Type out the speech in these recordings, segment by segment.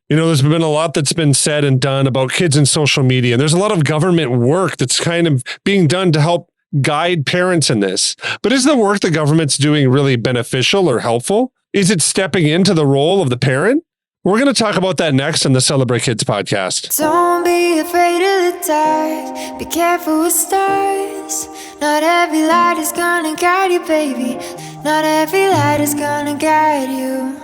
There's been a lot that's been said and done about kids and social media. And there's a lot of government work that's kind of being done to help guide parents in this. But is the work the government's doing really beneficial or helpful? Is it stepping into the role of the parent? We're going to talk about that next on the Celebrate Kids podcast. Don't be afraid of the dark. Be careful with stars. Not every light is gonna guide you, baby. Not every light is gonna guide you.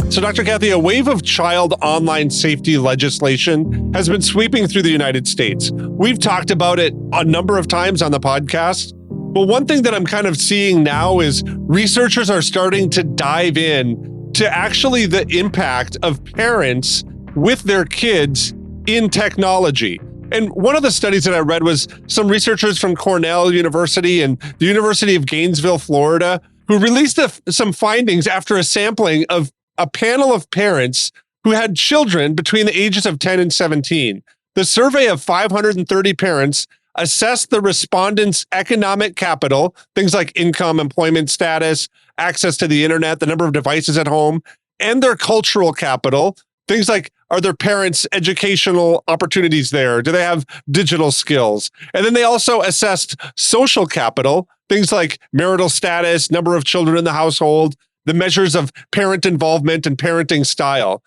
So, Dr. Kathy, a wave of child online safety legislation has been sweeping through the United States. We've talked about it a number of times on the podcast. But one thing that I'm kind of seeing now is researchers are starting to dive in to actually the impact of parents with their kids in technology. And one of the studies that I read was some researchers from Cornell University and the University of Gainesville, Florida, who released some findings after a sampling of a panel of parents who had children between the ages of 10 and 17. The survey of 530 parents assessed the respondents' economic capital, things like income, employment status, access to the internet, the number of devices at home, and their cultural capital, things like, are their parents' educational opportunities there? Do they have digital skills? And then they also assessed social capital, things like marital status, number of children in the household, the measures of parent involvement and parenting style.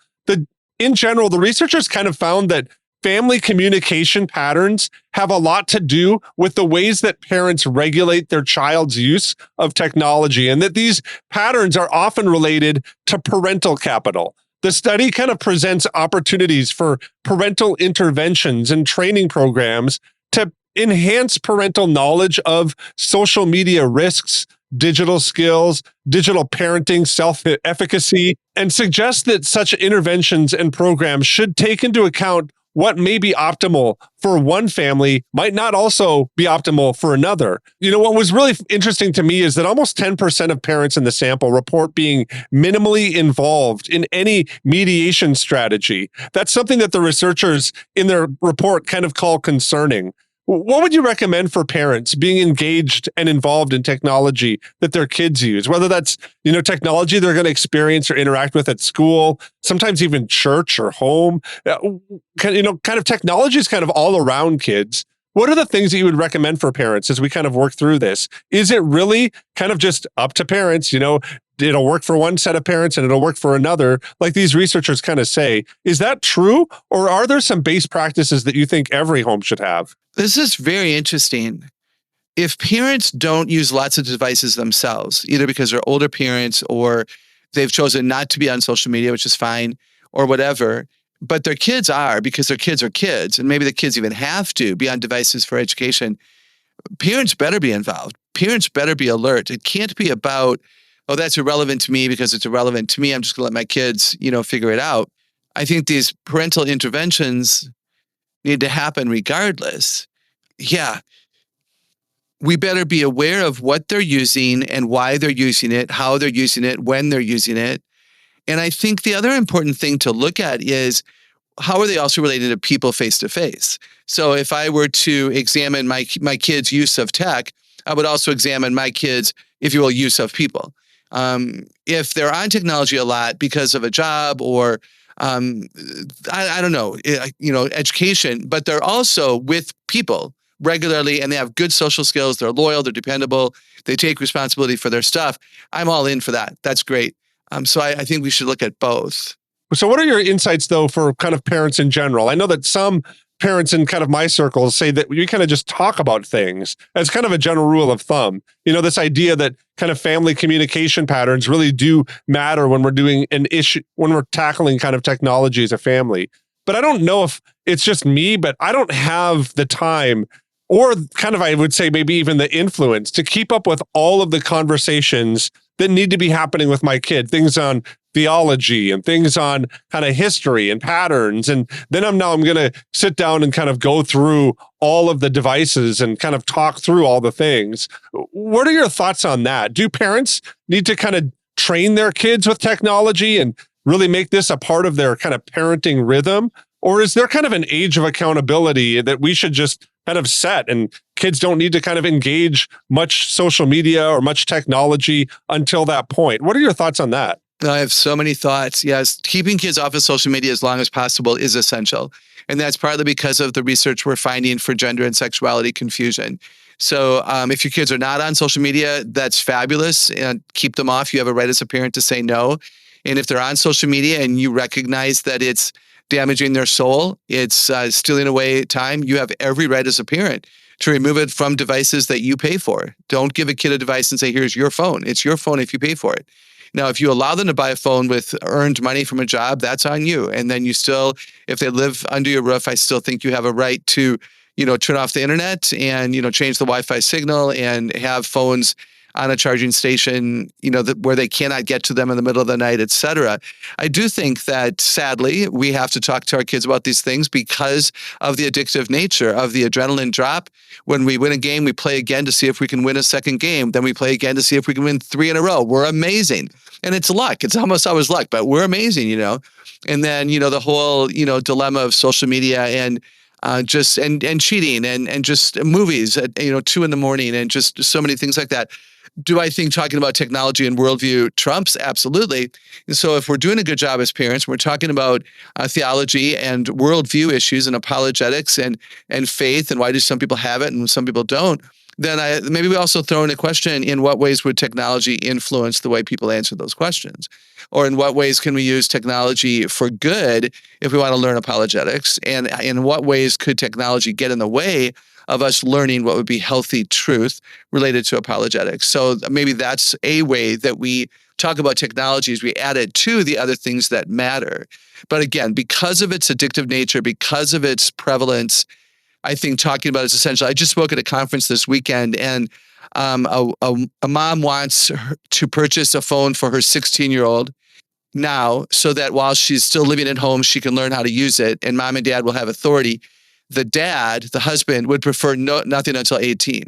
In general, the researchers kind of found that family communication patterns have a lot to do with the ways that parents regulate their child's use of technology, and that these patterns are often related to parental capital. The study kind of presents opportunities for parental interventions and training programs to enhance parental knowledge of social media risks, digital skills, digital parenting, self-efficacy, and suggests that such interventions and programs should take into account what may be optimal for one family might not also be optimal for another. What was really interesting to me is that almost 10% of parents in the sample report being minimally involved in any mediation strategy. That's something that the researchers in their report kind of call concerning. What would you recommend for parents being engaged and involved in technology that their kids use? Whether that's, technology they're going to experience or interact with at school, sometimes even church or home. Kind of technology is kind of all around kids. What are the things that you would recommend for parents as we kind of work through this? Is it really kind of just up to parents? It'll work for one set of parents and it'll work for another, like these researchers kind of say. Is that true? Or are there some base practices that you think every home should have? This is very interesting. If parents don't use lots of devices themselves, either because they're older parents or they've chosen not to be on social media, which is fine, or whatever, but their kids are, because their kids are kids, and maybe the kids even have to be on devices for education, parents better be involved. Parents better be alert. It can't be about, oh, that's irrelevant to me because it's irrelevant to me. I'm just going to let my kids, figure it out. I think these parental interventions need to happen regardless. Yeah. We better be aware of what they're using and why they're using it, how they're using it, when they're using it. And I think the other important thing to look at is, how are they also related to people face to face? So if I were to examine my kids' use of tech, I would also examine my kids', if you will, use of people. If they're on technology a lot because of a job or I don't know, education, but they're also with people regularly and they have good social skills, they're loyal, they're dependable, they take responsibility for their stuff, I'm all in for that. That's great. So I think we should look at both. So what are your insights, though, for kind of parents in general? I know that some parents in kind of my circles say that we kind of just talk about things as kind of a general rule of thumb. This idea that kind of family communication patterns really do matter when we're doing an issue, when we're tackling kind of technology as a family. But I don't know if it's just me, but I don't have the time or kind of, I would say maybe even the influence to keep up with all of the conversations that need to be happening with my kid, things on theology and things on kind of history and patterns. And then I'm going to sit down and kind of go through all of the devices and kind of talk through all the things. What are your thoughts on that? Do parents need to kind of train their kids with technology and really make this a part of their kind of parenting rhythm? Or is there kind of an age of accountability that we should just kind of set, and kids don't need to kind of engage much social media or much technology until that point? What are your thoughts on that? I have so many thoughts. Yes, keeping kids off of social media as long as possible is essential. And that's partly because of the research we're finding for gender and sexuality confusion. So if your kids are not on social media, that's fabulous. And keep them off. You have a right as a parent to say no. And if they're on social media and you recognize that it's damaging their soul, it's stealing away time, you have every right as a parent to remove it from devices that you pay for. Don't give a kid a device and say, here's your phone. It's your phone if you pay for it. Now, if you allow them to buy a phone with earned money from a job, that's on you. And then you still, if they live under your roof, I still think you have a right to, turn off the internet and, change the Wi-Fi signal and have phones on a charging station, where they cannot get to them in the middle of the night, et cetera. I do think that, sadly, we have to talk to our kids about these things because of the addictive nature of the adrenaline drop. When we win a game, we play again to see if we can win a second game. Then we play again to see if we can win 3 in a row. We're amazing. And it's luck. It's almost always luck, but we're amazing, And then, the whole, dilemma of social media and just cheating and just movies at 2 a.m. and just so many things like that. Do I think talking about technology and worldview trumps? Absolutely. And so if we're doing a good job as parents, we're talking about theology and worldview issues and apologetics and faith and why do some people have it and some people don't, then maybe we also throw in a question, in what ways would technology influence the way people answer those questions? Or in what ways can we use technology for good if we want to learn apologetics? And in what ways could technology get in the way of us learning what would be healthy truth related to apologetics? So maybe that's a way that we talk about technology, as we add it to the other things that matter. But again, because of its addictive nature, because of its prevalence, I think talking about it is essential. I just spoke at a conference this weekend, and a mom wants to purchase a phone for her 16-year-old now so that while she's still living at home, she can learn how to use it, and mom and dad will have authority. The dad, the husband, would prefer nothing until 18.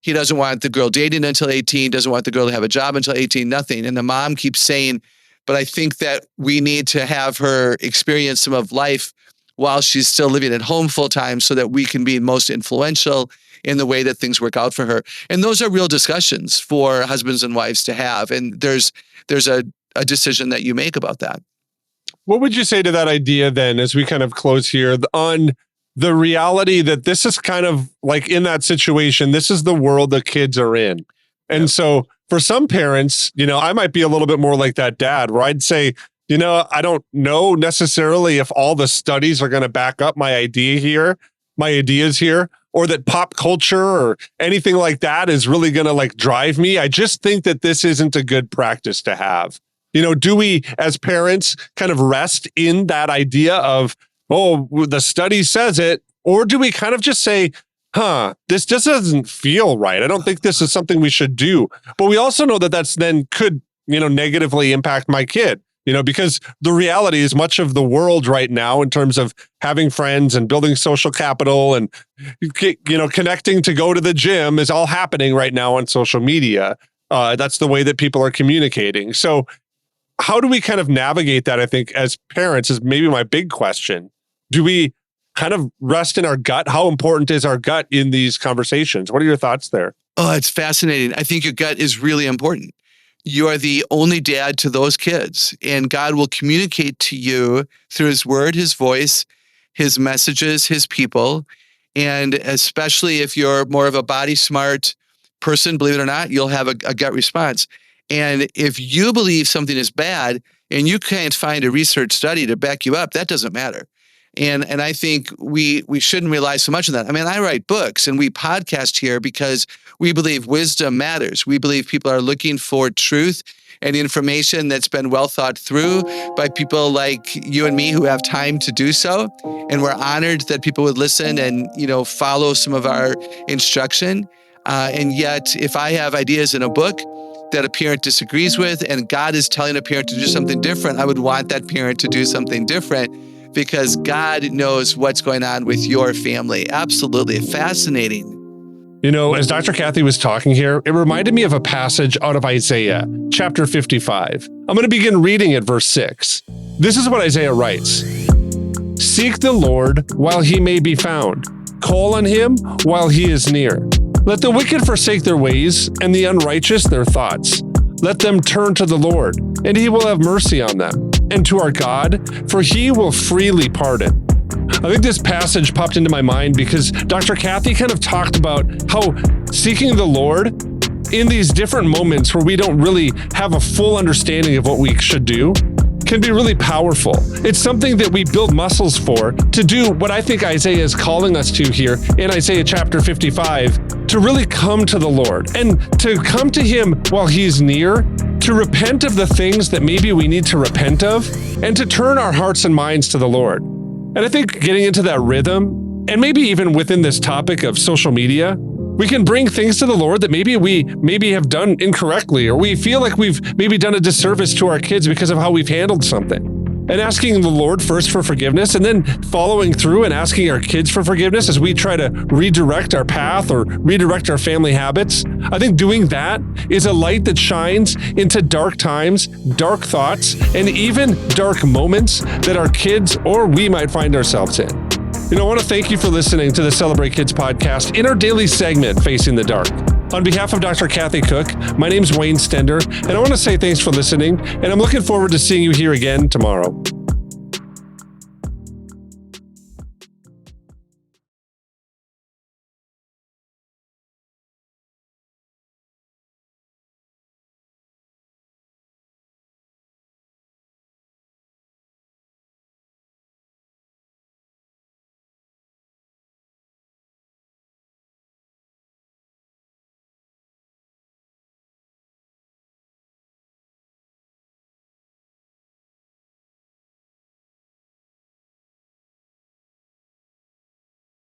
He doesn't want the girl dating until 18, doesn't want the girl to have a job until 18, nothing. And the mom keeps saying, but I think that we need to have her experience some of life while she's still living at home full time so that we can be most influential in the way that things work out for her. And those are real discussions for husbands and wives to have. And there's a decision that you make about that. What would you say to that idea then, as we kind of close here, on the reality that this is kind of like, in that situation, this is the world the kids are in? And so for some parents, I might be a little bit more like that dad, where I'd say, I don't know necessarily if all the studies are going to back up my ideas here, or that pop culture or anything like that is really going to drive me. I just think that this isn't a good practice to have. Do we as parents kind of rest in that idea of, oh, the study says it, or do we kind of just say, this just doesn't feel right. I don't think this is something we should do. But we also know that that's then could, negatively impact my kid. Because the reality is much of the world right now, in terms of having friends and building social capital and, connecting to go to the gym, is all happening right now on social media. That's the way that people are communicating. So how do we kind of navigate that? I think as parents is maybe my big question. Do we kind of rest in our gut? How important is our gut in these conversations? What are your thoughts there? Oh, it's fascinating. I think your gut is really important. You are the only dad to those kids, and God will communicate to you through his word, his voice, his messages, his people. And especially if you're more of a body smart person, believe it or not, you'll have a gut response. And if you believe something is bad and you can't find a research study to back you up, that doesn't matter. And I think we shouldn't rely so much on that. I mean, I write books and we podcast here because we believe wisdom matters. We believe people are looking for truth and information that's been well thought through by people like you and me who have time to do so. And we're honored that people would listen and, follow some of our instruction. And yet, if I have ideas in a book that a parent disagrees with and God is telling a parent to do something different, I would want that parent to do something different, because God knows what's going on with your family. Absolutely fascinating. As Dr. Kathy was talking here, it reminded me of a passage out of Isaiah, chapter 55. I'm going to begin reading at verse 6. This is what Isaiah writes. Seek the Lord while he may be found. Call on him while he is near. Let the wicked forsake their ways and the unrighteous their thoughts. Let them turn to the Lord, and he will have mercy on them. And to our God, for he will freely pardon. I think this passage popped into my mind because Dr. Kathy kind of talked about how seeking the Lord in these different moments where we don't really have a full understanding of what we should do can be really powerful. It's something that we build muscles for to do what I think Isaiah is calling us to here in Isaiah chapter 55, to really come to the Lord and to come to him while he's near, to repent of the things that maybe we need to repent of, and to turn our hearts and minds to the Lord. And I think getting into that rhythm, and maybe even within this topic of social media, we can bring things to the Lord that we have done incorrectly, or we feel like we've maybe done a disservice to our kids because of how we've handled something. And asking the Lord first for forgiveness, and then following through and asking our kids for forgiveness as we try to redirect our path or redirect our family habits. I think doing that is a light that shines into dark times, dark thoughts, and even dark moments that our kids or we might find ourselves in. I want to thank you for listening to the Celebrate Kids podcast in our daily segment, Facing the Dark. On behalf of Dr. Kathy Cook, my name's Wayne Stender, and I want to say thanks for listening, and I'm looking forward to seeing you here again tomorrow.